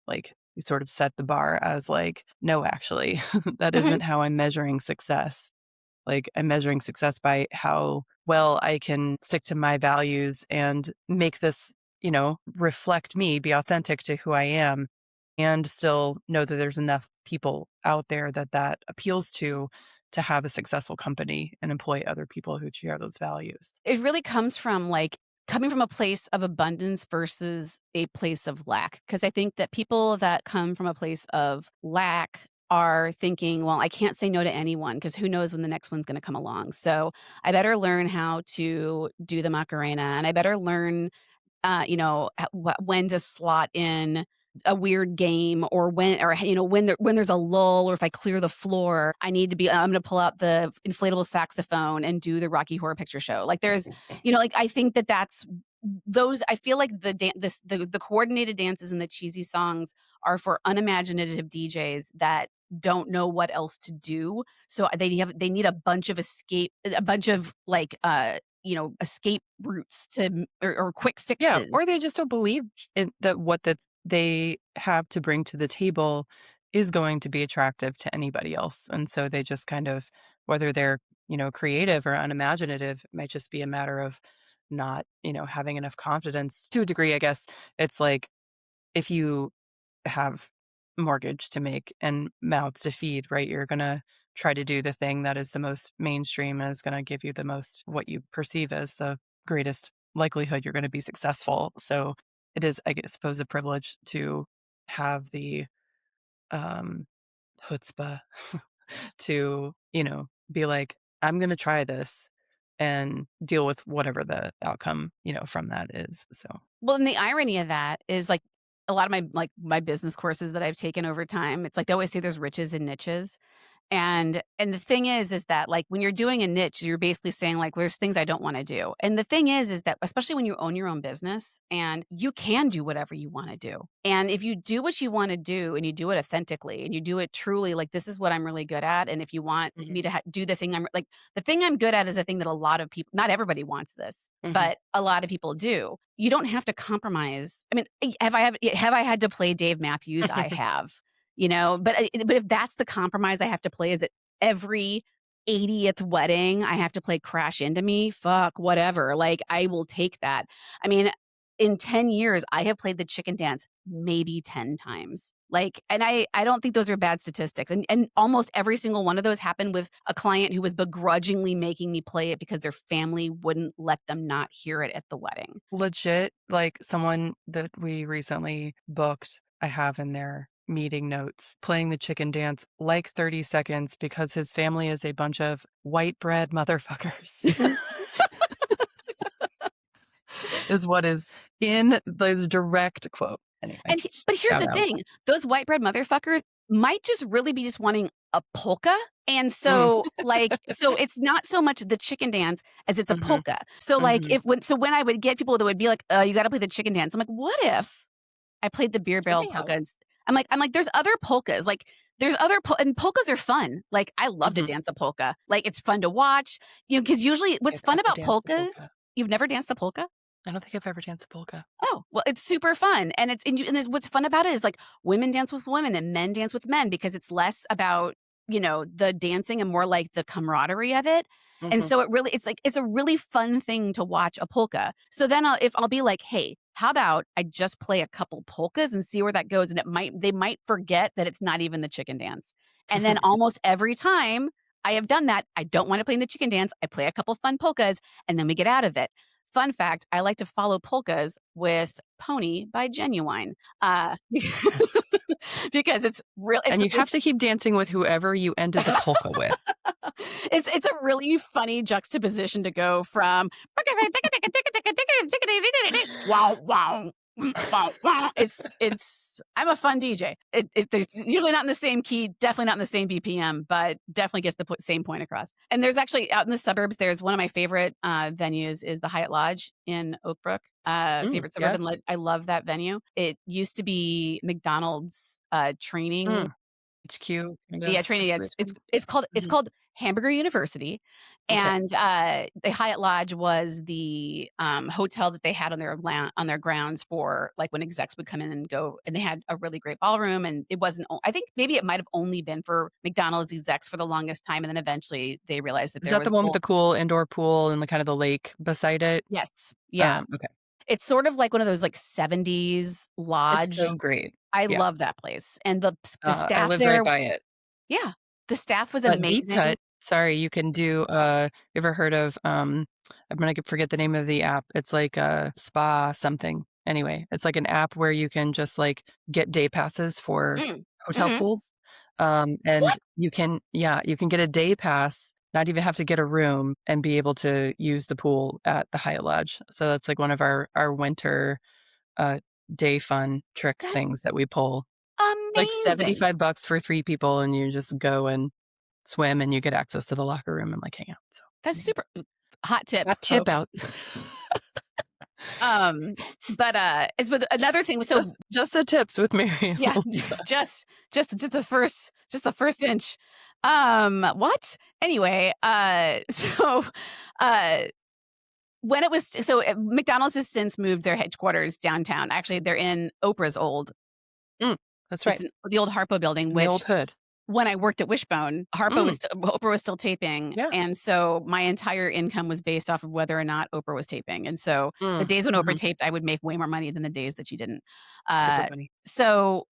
like you sort of set the bar as like, no, actually, that Mhm. isn't how I'm measuring success. Like, I'm measuring success by how well I can stick to my values and make this, reflect me, be authentic to who I am, and still know that there's enough people out there that appeals to have a successful company and employ other people who share those values. It really comes from, like, coming from a place of abundance versus a place of lack. Because I think that people that come from a place of lack are thinking, "Well, I can't say no to anyone because who knows when the next one's gonna come along. So, I better learn how to do the Macarena, and I better learn when to slot in a weird game, or when there's a lull, or if I clear the floor, I'm gonna pull out the inflatable saxophone and do the Rocky Horror Picture Show. Like, like, I think that's those I feel like the coordinated dances and the cheesy songs are for unimaginative DJs that don't know what else to do. So they need a bunch of, like, escape routes or quick Yeah, fixes. or they just don't believe in that what that they have to bring to the table is going to be attractive to anybody else. And so they just kind of, whether they're, creative or unimaginative, it might just be a matter of not, having enough confidence. To a degree, I guess it's like if you have mortgage to make and mouths to feed, right? You're gonna try to do the thing that is the most mainstream and is gonna give you the most what you perceive as the greatest likelihood you're gonna be successful. So it is, I suppose, a privilege to have the um chutzpah to, be like, I'm gonna try this and deal with whatever the outcome, from that is. So Well, and the irony of that is, like, a lot of my business courses that I've taken over time, it's like they always say there's riches in niches. And the thing is that, like, when you're doing a niche, you're basically saying, like, "There's things I don't wanna do." And the thing is that especially when you own your own business and you can do whatever you wanna do. And if you do what you wanna do and you do it authentically and you do it truly, like, "This is what I'm really good at, and if you want Mhm. me to do the thing I'm" like, the thing I'm good at is a thing that a lot of people, not everybody wants this, Mhm. but a lot of people do. You don't have to compromise. I mean, have I had to play Dave Matthews? I have. But if that's the compromise I have to play, is it every 80th wedding I have to play Crash Into Me? Fuck, whatever. Like, I will take that. I mean, in 10 years, I have played the chicken dance maybe 10 times. Like, and I don't think those are bad statistics. And almost every single one of those happened with a client who was begrudgingly making me play it because their family wouldn't let them not hear it at the wedding. Legit, like someone that we recently booked, I have in their meeting notes playing the chicken dance like 30 seconds because his family is a bunch of white bread motherfuckers, is what is in the direct quote. Anyway, But here's shout the out. thing, those white bread motherfuckers might just really be just wanting a polka, and Mm. so it's not so much the chicken dance as it's a Mhm, polka. So, like, mhm. if when I would get people that would be like, you gotta play the chicken dance," I'm like, "What if I played the beer Hear barrel me out. polkas?" I'm like, "There's other polkas, like, there's other and polkas are fun." Like, I love to Mhm. dance a polka. Like, it's fun to watch, because usually what's I've fun ever about danced a polkas. polka. You've never danced a polka? I don't think I've ever danced a polka. Oh, well, it's super fun, and there's what's fun about it is, like, women dance with women and men dance with men because it's less about, the dancing and more like the camaraderie of it, and Mhm. so it's like it's a really fun thing to watch a polka. So then I'll be like, "Hey, how about I just play a couple polkas and see where that goes?" And they might forget that it's not even the chicken dance, and then almost every time I have done that, I don't wanna play in the chicken dance, I play a couple fun polkas, and then we get out of it. Fun fact, I like to follow polkas with Pony by Genuine, because it's real And you have to keep dancing with whoever you ended the polka with. it's a really funny juxtaposition to go from wow, wow, wow, wow. It's I'm a fun DJ. It's usually not in the same key, definitely not in the same BPM, but definitely gets the same point across. And there's actually out in the suburbs, there's one of my favorite venues is the Hyatt Lodge in Oak Brook. Favorite Yeah. suburban lit. I love that venue. It used to be McDonald's training. Mm. HQ kind Yeah, of training, yeah, it's situation. it's called it's Mhm. called Hamburger University, Okay. and, the Hyatt Lodge was the, hotel that they had on their grounds for, like, when execs would come in and go, and they had a really great ballroom, and it wasn't o I think maybe it might have only been for McDonald's execs for the longest time, and then eventually they realized that Is there that the was one with o the cool indoor pool and the kind of the lake beside it? Yes, yeah. Okay. It's sort of like one of those, like, 70s It's lodge. so great. I Yeah. love that place, and the I staff live right there. by it. Yeah, the staff was Deep amazing. cut, sorry, you can do, you ever heard of, I'm gonna forget the name of the app. It's like a spa something. Anyway, it's like an app where you can just, like, get day passes for Mm, hotel mhm. pools, and What? you can get a day pass, not even have to get a room, and be able to use the pool at the Hyatt Lodge. So that's, like, one of our winter, uh, day fun tricks That's things that we pull. Like amazing. 75 bucks for 3 people, and you just go and swim, and you get access to the locker room and, like, hang out, so That's anyway. super hot tip, Top tip folks. out. Um, but another thing was Just the tips with Mary and yeah, Melissa. just the first inch. What? Anyway, so, uh, when it was McDonald's has since moved their headquarters downtown. Actually, they're in Oprah's old Mm, that's it's right, in the old Harpo building, in the which old hood. when I worked at Wishbone, Mm, Oprah was still taping, yeah. and so my entire income was based off of whether or not Oprah was taping, and so the days when Oprah Mhm. taped, I would make way more money than the days that she didn't. Super Uh, funny.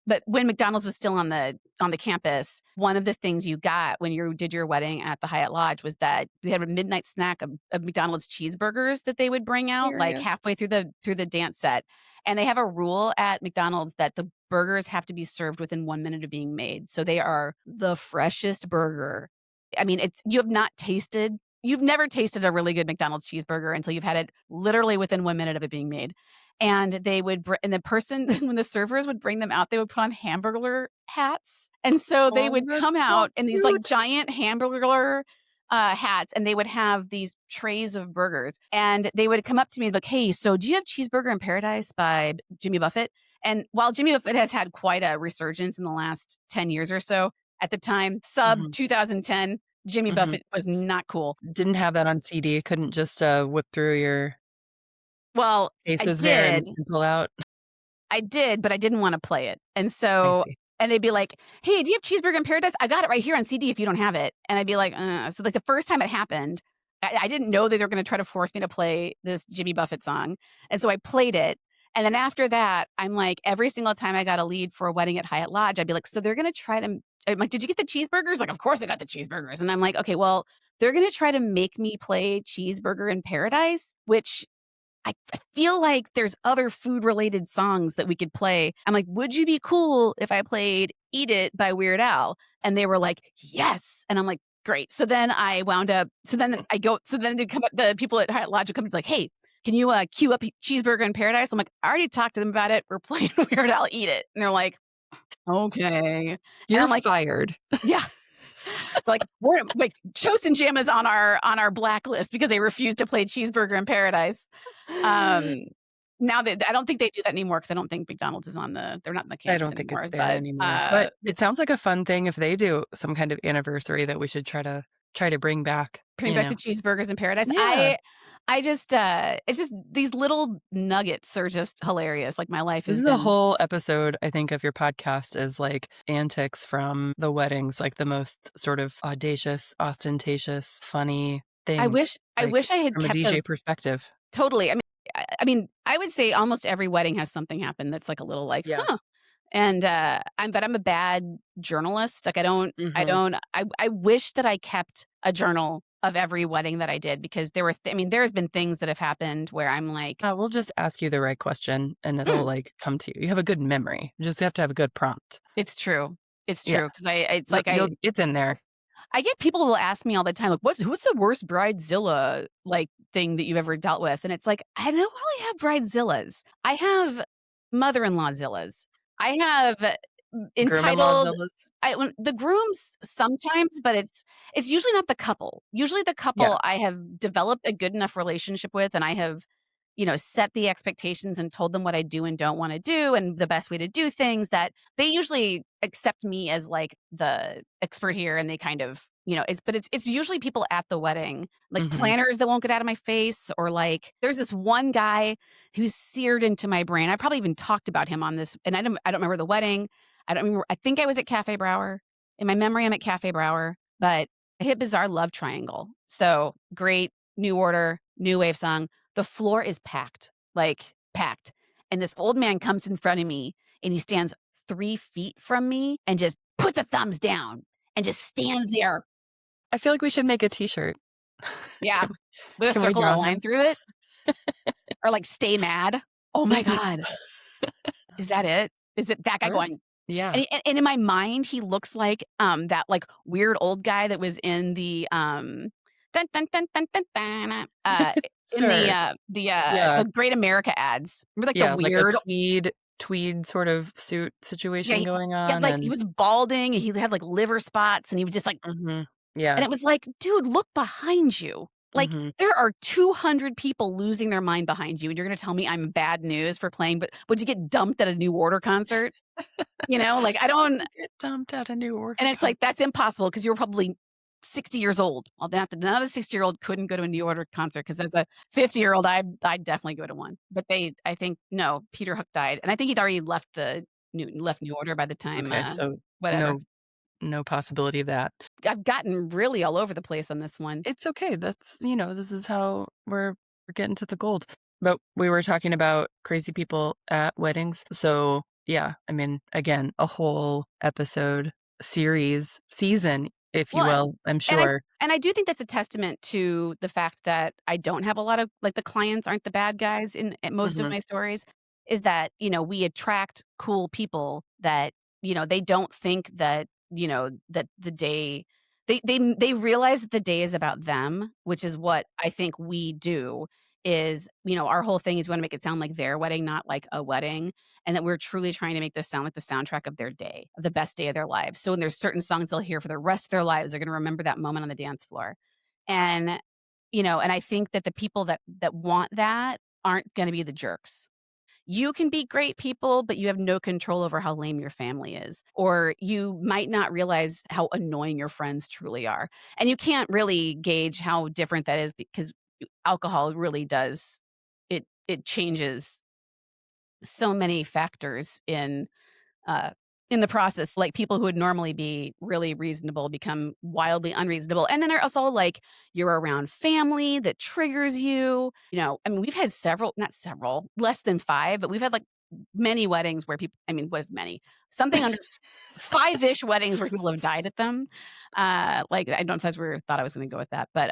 but when McDonald's was still on the campus, one of the things you got when you did your wedding at the Hyatt Lodge was that they had a midnight snack of McDonald's cheeseburgers that they would bring out, like, Hilarious. halfway through the dance set, and they have a rule at McDonald's that the burgers have to be served within 1 minute of being made, so they are the freshest burger. I mean, it's you have not tasted you've never tasted a really good McDonald's cheeseburger until you've had it literally within 1 minute of it being made. And they would and the person when the servers would bring them out, they would put on hamburger hats. And so they Oh, would that's come so out in these, like, cute. giant hamburger, hats, and they would have these trays of burgers, and they would come up to me like, "Hey, so do you have Cheeseburger in Paradise by Jimmy Buffett?" And while Jimmy Buffett has had quite a resurgence in the last 10 years or so, at the time, sub Mhm, 2010, Jimmy mhm. Buffett was not cool. Didn't have that on CD, couldn't just, whip through your Well, I cases there did. and pull out? I did, but I didn't wanna play it, and I so see. and they'd be like, "Hey, do you have Cheeseburger in Paradise? I got it right here on CD if you don't have it." And I'd be like, So, like, the first time it happened, I didn't know that they were gonna try to force me to play this Jimmy Buffett song, and so I played it, and then after that, I'm like, every single time I got a lead for a wedding at Hyatt Lodge, I'd be like, "So they're gonna try to" I'm like, "Did you get the cheeseburgers?" Like, "Of course I got the cheeseburgers." And I'm like, "Okay, well, they're gonna try to make me play Cheeseburger in Paradise," which I feel like there's other food-related songs that we could play. I'm like, "Would you be cool if I played Eat It by Weird Al?" And they were like, "Yes." And I'm like, "Great." So then I wound up so then they come up the people at Hyatt Lodge would come and be like, "Hey, can you, queue up Cheeseburger in Paradise?" I'm like, "I already talked to them about it. We're playing Weird Al Eat It." And they're like, "Okay." And You're I'm like, fired. "Yeah." Like, we're like, Toast and Jam is on our blacklist because they refused to play Cheeseburger in Paradise. Um, now that I don't think they do that anymore because I don't think McDonald's is on they're not on the I campus don't think it's anymore, there but, anymore, but it sounds like a fun thing if they do some kind of anniversary that we should try to bring back, bring you back know? to Cheeseburgers in Paradise. Yeah. I just, it's just these little nuggets are just hilarious, like, my life This has is a been whole episode, I think, of your podcast is, like, antics from the weddings, like, the most sort of audacious, ostentatious, funny things, I like, wish I had from a kept a DJ perspective. totally, I would say almost every wedding has something happen that's, like, a little like, Yeah. "Huh." And, I'm a bad journalist, like, Mhm. I wish that I kept a journal of every wedding that I did because there were there's been things that have happened where I'm like, We'll just ask you the right question, and it'll, "Hmm, like, come to you. You have a good memory. You just have to have a good prompt. it's true." It's Yeah. true because it's You'll like you'll it's in there. I get people who will ask me all the time, like, who's the worst bridezilla, like, thing that you've ever dealt with?" And it's like, I don't really have bridezillas. I have mother-in-law zillas. I have Groom-in-law entitled Zillas? when the grooms sometimes, but it's usually not the couple. Usually the Yeah. couple I have developed a good enough relationship with, and I have, set the expectations and told them what I do and don't wanna do and the best way to do things that they usually accept me as, like, the expert here, and they kind of, it's usually people at the wedding, like Mhm. planners that won't get out of my face or, like there's this one guy who's seared into my brain. I probably even talked about him on this, and I don't remember the wedding. I don't remember I think I was at Cafe Brower. In my memory, I'm at Cafe Brower, but I hit Bizarre Love Triangle. So, great, new order, new wave song. The floor is packed, like, packed, and this old man comes in front of me, and he stands 3 feet from me and just puts a thumbs down and just stands there. I feel like we should make a T-shirt. Yeah, Can with a can we circle and a draw line him? through it, or, like, "Stay mad." Oh my Mhm. god. Is that it? Is it that guy Sure. going Yeah. and in my mind, he looks like, that, like, weird old guy that was in dun, dun, dun, dun, dun, dun, in Sure. Yeah. the Great America ads. Remember, like, the Yeah, like a weird tweed sort of suit yeah, situation going on like, he and was balding, and he had, like, liver spots, and he was just like Mhm. and Yeah. it was like, "Dude, look behind you." Like, Mhm. there are 200 people losing their mind behind you, and you're gonna tell me I'm bad news for playing but would you get dumped at a New Order concert? Like, I don't You get dumped at a New and Order it's like, concert. that's impossible because you were probably 60 years old. Well, not a 60-year-old couldn't go to a New Order concert because as a 50-year-old, I'd definitely go to one. But I think no, Peter Hook died, and I think he'd already left New Order by the time, Okay, so whatever. no possibility of that. I've gotten really all over the place on this one. It's okay, this is how we're getting to the gold. But we were talking about crazy people at weddings, so, yeah, I mean, again, a whole episode, series, season, if you Well, will, I'm and I sure. and I do think that's a testament to the fact that I don't have a lot of like, the clients aren't the bad guys in most of Mhm, my stories, is that, we attract cool people that, they don't think that, that the day They realize that the day is about them, which is what I think we do is, our whole thing is we wanna make it sound like their wedding, not like a wedding, and that we're truly trying to make this sound like the soundtrack of their day, of the best day of their lives. So when there's certain songs they'll hear for the rest of their lives, they're gonna remember that moment on the dance floor. And, and I think that the people that want that aren't gonna be the jerks. You can be great people, but you have no control over how lame your family is, or you might not realize how annoying your friends truly are. And you can't really gauge how different that is because alcohol really does it changes so many factors uh, in the process, like, people who would normally be really reasonable become wildly unreasonable, and then there's also, like, you're around family that triggers you, I mean, we've had several not several, less than 5, but we've had, like, many weddings where people I mean, what is many? Something under 5-ish weddings where people have died at them. Like, I don't know if that's where I thought I was gonna go with that, but,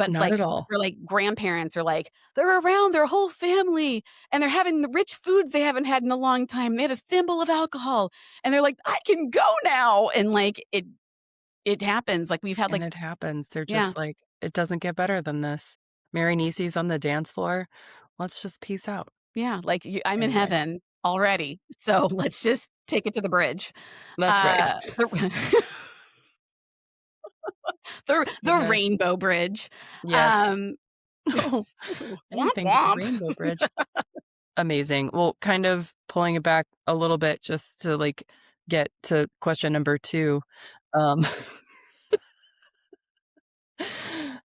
Not like, at all. or, like, grandparents are like, they're around their whole family, and they're having the rich foods they haven't had in a long time. They had a thimble of alcohol, and they're like, "I can go now," and, like, it happens, like, we've had, And like it happens. They're yeah, just like, "It doesn't get better than this. Mary Nieces on the dance floor. Let's just peace out." yeah, like, you I'm in Anyway, heaven already, so let's just take it to the bridge. that's right. The the Yes. rainbow bridge. Yes. Um, Oh, womp anything but the womp. Rainbow Bridge. Amazing. Well, kind of pulling it back a little bit just to, like, get to question number 2.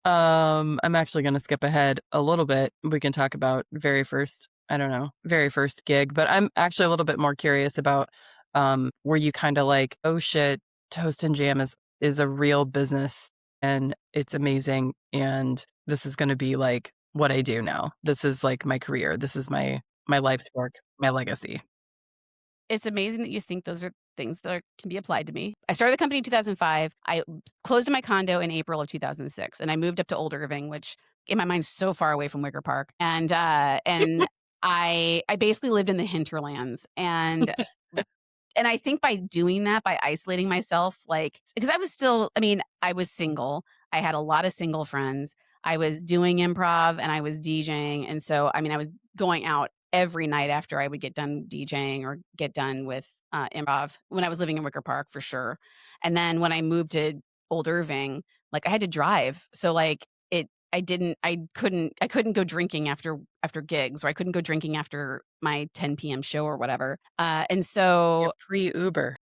Um I'm actually gonna skip ahead a little bit. We can talk about very first I don't know, very first gig, but I'm actually a little bit more curious about, were you kinda like, "Oh shit, Toast and Jam is a real business, and it's amazing, and this is gonna be, like, what I do now. This is, like, my career. This is my life's work, my legacy." It's amazing that you think those are things that can be applied to me. I started the company in 2005. I closed my condo in April of 2006, and I moved up to Old Irving, which in my mind is so far away from Wicker Park. And I basically lived in the hinterlands, and I think by doing that, by isolating myself, like because I mean, I was single. I had a lot of single friends. I was doing improv and I was DJing. And so, I mean, I was going out every night after I would get done DJing or get done with improv when I was living in Wicker Park for sure. And then when I moved to Old Irving, like I had to drive. So like I couldn't go drinking after gigs, or I couldn't go drinking after my 10 PM show or whatever. And You're so pre-Uber.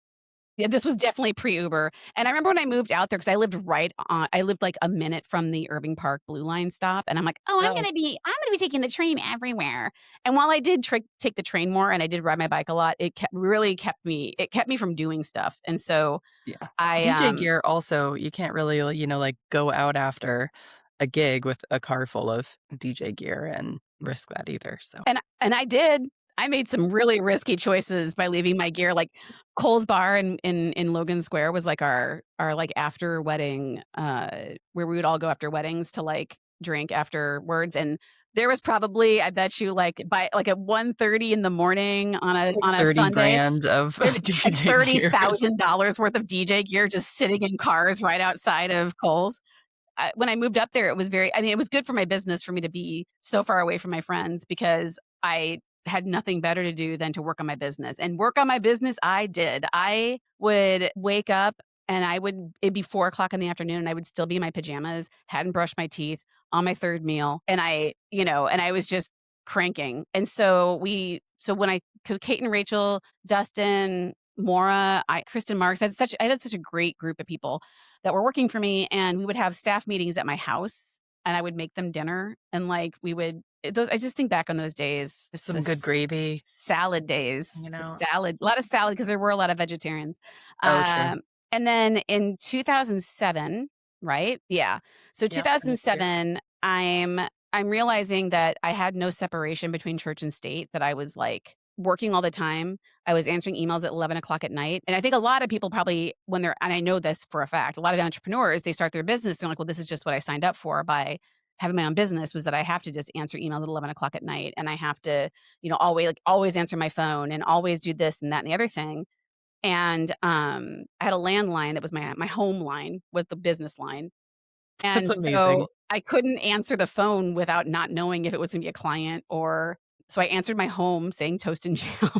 yeah, this was definitely pre-Uber. And I remember when I moved out there because I lived like a minute from the Irving Park Blue Line stop, and I'm like, "Oh, Oh, I'm gonna be taking the train everywhere." And while I did take the train more and I did ride my bike a lot, it kept me from doing stuff. And so yeah. I, DJ gear also, you can't really, like, go out after a gig with a car full of DJ gear and risk that either, so And I did. I made some really risky choices by leaving my gear, like, Cole's Bar in Logan Square was, like, our, like, after wedding, where we would all go after weddings to, like, drink afterwards, and there was probably, I bet you, like, by like, at 1:30 in the morning it's like on a 30 Sunday, grand of with, like, DJ gear. $30,000 worth of DJ gear just sitting in cars right outside of Kohl's. When I moved up there, it was very I mean, it was good for my business for me to be so far away from my friends because I had nothing better to do than to work on my business, and work on my business I did. I would wake up and it'd be 4 o'clock in the afternoon, and I would still be in my pajamas, hadn't brushed my teeth, on my 3rd meal, and I was just cranking. And so when 'cause Kate and Rachel, Dustin, Maura, Kristen Marks, I had such a great group of people that were working for me, and we would have staff meetings at my house, and I would make them dinner, and, like, we would those I just think back on those days, just Some good gravy, salad days, you the know? salad a lot of salad because there were a lot of vegetarians. Oh, true. And then in 2007, right? Yeah. So Yep, next year. 2007, I'm realizing that I had no separation between church and state, that I was, like, working all the time. I was answering emails at 11 o'clock at night, and I think a lot of people probably when they're and I know this for a fact, a lot of entrepreneurs, they start their business, they're like, "Well, this is just what I signed up for by having my own business," was that I have to just answer emails at 11 o'clock at night, and I have to, always answer my phone and always do this and that and the other thing. and, I had a landline that was my home line, was the business line, That's and amazing. so I couldn't answer the phone without not knowing if it was gonna be a client or so I answered my home saying toast and jam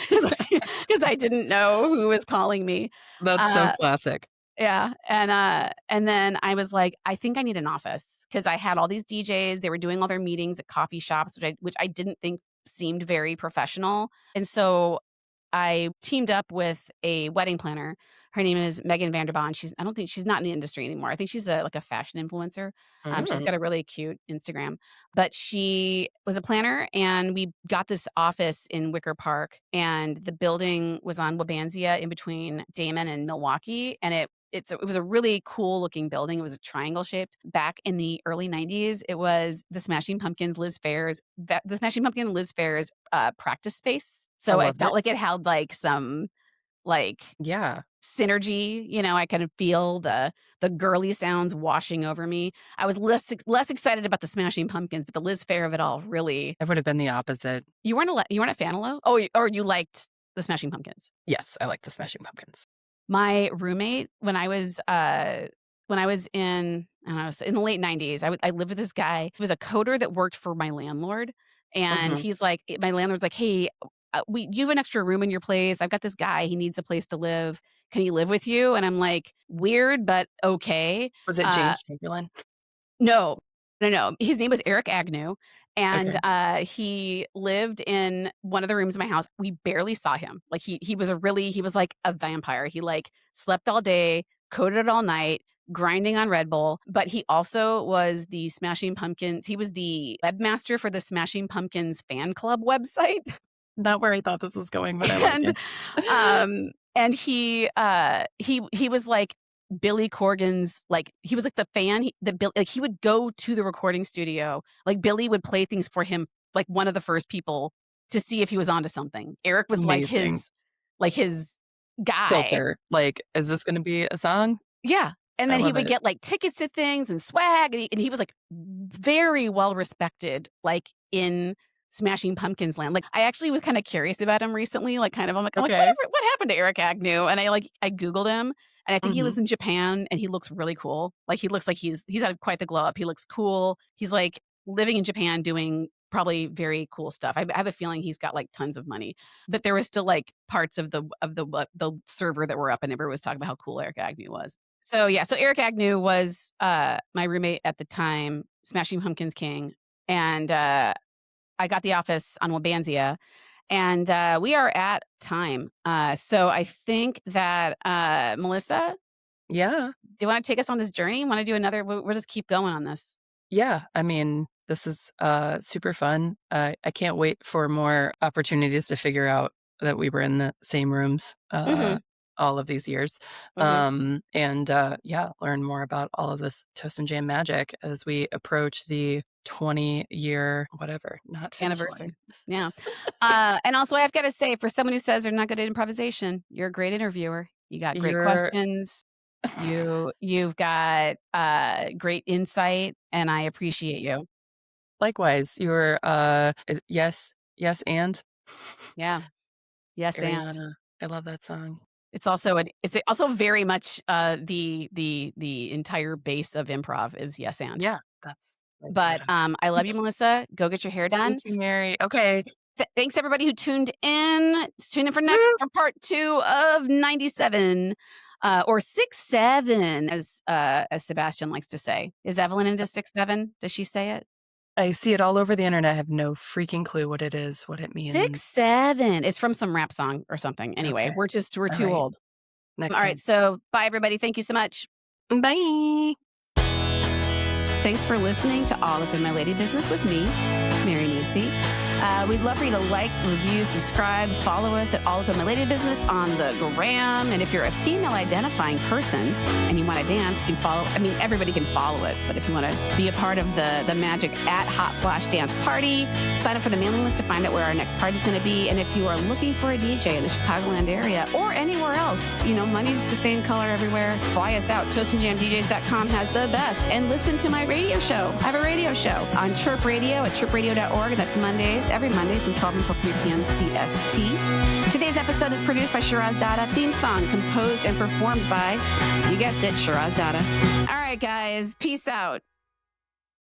'cause I didn't know who was calling me. That's so Uh, classic. yeah, and then I was like, "I think I need an office because I had all these DJs, they were doing all their meetings at coffee shops, which I didn't think seemed very professional, and so I teamed up with a wedding planner. Her name is Megan Vanderbaan. I don't think she's not in the industry anymore. I think she's like a fashion influencer. She's Mm. got a really cute Instagram, but she was a planner and we got this office in Wicker Park and the building was on Wabansia in between Damon and Milwaukee. And it was a really cool looking building. It was a triangle shaped. Back in the early 90s, it was the Smashing Pumpkins, the Smashing Pumpkin Liz Fair's practice space. I So it love felt it. like it had like some like Yeah. synergy, I kind of feel the girly sounds washing over me. I was less excited about the Smashing Pumpkins, but the Liz Fair of it all really. I would have been the opposite. You weren't a fan of Low? Oh, or you liked the Smashing Pumpkins? Yes, I like the Smashing Pumpkins. My roommate, when I was in I don't know, in the late 90s, I lived with this guy. He was a coder that worked for my landlord, and Mhm. he's like my landlord's like, "Hey, you have an extra room in your place. I've got this guy. He needs a place to live. Can he live with you?" And I'm like, "Weird, but okay." Was it Uh, James Chamberlain? no. No, no. His name was Eric Agnew, and, Okay. he lived in one of the rooms in my house. We barely saw him. Like, he was like a vampire. He, like, slept all day, coded all night, grinding on Red Bull, but he also was the Smashing Pumpkins he was the webmaster for the Smashing Pumpkins fan club website. Not where I thought this was going, but I like And, it. and he was like Billy Corgan's like, he was like the fan, he would go to the recording studio, like, Billy would play things for him, like, one of the first people to see if he was onto something. Eric was Amazing. like his guy. Filter. Like, is this gonna be a song? Yeah, and I then he love would it. get, like, tickets to things and swag, and he was, like, very well respected, like, in Smashing Pumpkins land. Like, I actually was kinda curious about him recently, like, I'm like, Okay. What happened to Eric Agnew?" And I Googled him, and I think he Mhm. lives in Japan, and he looks really cool. Like, he looks like he's had quite the glow up. He looks cool. He's, like, living in Japan doing probably very cool stuff. I have a feeling he's got, like, tons of money. But there was still, like, parts of the server that were up, and everyone was talking about how cool Eric Agnew was. So, yeah, so Eric Agnew was, my roommate at the time, Smashing Pumpkins king, and, I got the office on Wabansia, and, we are at time. So I think that, Melissa, Yeah. do you wanna take us on this journey? Wanna do another we'll just keep going on this. Yeah. I mean, this is, super fun. I can't wait for more opportunities to figure out that we were in the same rooms, Mhm, all of these years. mhm. And, yeah, learn more about all of this Toast and Jam magic as we approach the 20-year whatever, not finish line. Anniversary. Yeah. And also I've gotta say, for someone who says they're not good at improvisation, you're a great interviewer. You got great You're questions. You've got, great insight, and I appreciate you. likewise, you're, yes, and Yeah. Yes, and. Ariana. I love that song. It's also very much, the entire base of improv is yes, and. Yeah, that's But, yeah. I love you, Melissa. Go get your hair Me done. too, Mary. Okay. Thanks everybody who tuned in. Tune in for part 2 of 97, or 6-7 as Sebastian likes to say. Is Evelyn into 6-7? Does she say it? I see it all over the internet. I have no freaking clue what it is, what it means. 6-7. It's from some rap song or something. Anyway, Okay. we're All too right. old. Next Alright, time. so bye everybody. Thank you so much. Bye. Thanks for listening to All Up in My Lady Business with me, Mary Nisi. We'd love for you to like, review, subscribe, follow us at All Up in My Lady Business on the gram. And if you're a female identifying person and you want to dance, you can follow. I mean, everybody can follow it, but if you want to be a part of the magic at Hot Flash Dance Party, sign up for the mailing list to find out where our next party is going to be. And if you are looking for a DJ in the Chicagoland area or anywhere else, money's the same color everywhere. Fly us out. ToastandJamDJs.com has the best. And listen to my radio show. I have a radio show on Chirp Radio at chirpradio.org. That's Mondays us every Monday from 12 until 3 p.m. CST. Today's episode is produced by Shiraz Dada. Theme song composed and performed by, you guessed it, Shiraz Dada. All right, guys. Peace out.